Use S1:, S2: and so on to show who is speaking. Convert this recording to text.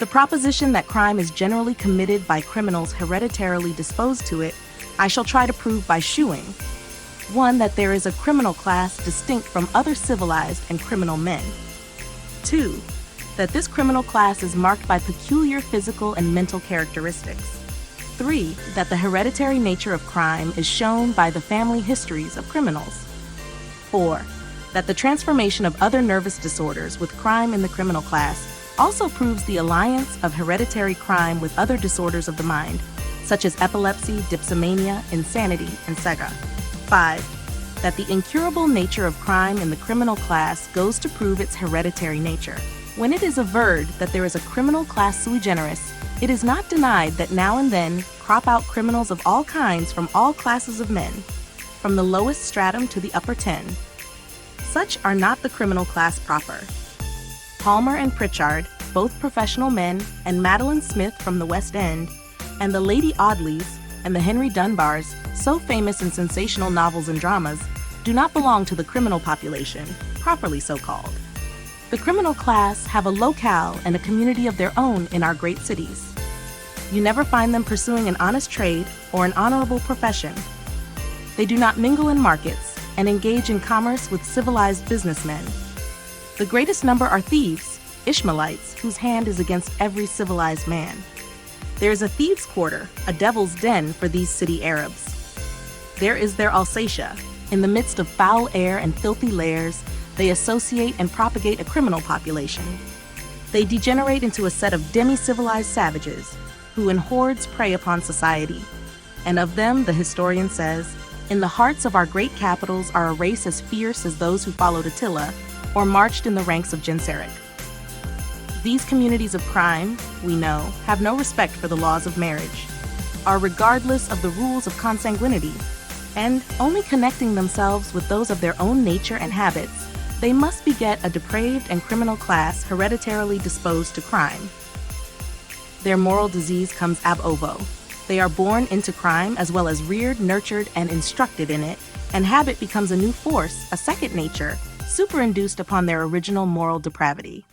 S1: The proposition that crime is generally committed by criminals hereditarily disposed to it, I shall try to prove by shewing. 1. That there is a criminal class distinct from other civilized and criminal men. 2. That this criminal class is marked by peculiar physical and mental characteristics. 3. That the hereditary nature of crime is shown by the family histories of criminals. 4. That the transformation of other nervous disorders with crime in the criminal class also proves the alliance of hereditary crime with other disorders of the mind, such as epilepsy, dipsomania, insanity, and sega. 5. That the incurable nature of crime in the criminal class goes to prove its hereditary nature. When it is averred that there is a criminal class sui generis, it is not denied that now and then crop out criminals of all kinds from all classes of men, from the lowest stratum to the upper 10. Such are not the criminal class proper. Palmer and Pritchard, both professional men, and Madeline Smith from the West End, and the Lady Audleys and the Henry Dunbars, so famous in sensational novels and dramas, do not belong to the criminal population, properly so called. The criminal class have a locale and a community of their own in our great cities. You never find them pursuing an honest trade or an honorable profession. They do not mingle in markets and engage in commerce with civilized businessmen. The greatest number are thieves, Ishmaelites, whose hand is against every civilized man. There is a thieves' quarter, a devil's den for these city Arabs. There is their Alsatia. In the midst of foul air and filthy lairs, they associate and propagate a criminal population. They degenerate into a set of demi-civilized savages, who in hordes prey upon society. And of them, the historian says, in the hearts of our great capitals are a race as fierce as those who followed Attila, or marched in the ranks of Genseric. These communities of crime, we know, have no respect for the laws of marriage, are regardless of the rules of consanguinity, and, only connecting themselves with those of their own nature and habits, they must beget a depraved and criminal class hereditarily disposed to crime. Their moral disease comes ab ovo. They are born into crime as well as reared, nurtured, and instructed in it, and habit becomes a new force, a second nature, superinduced upon their original moral depravity.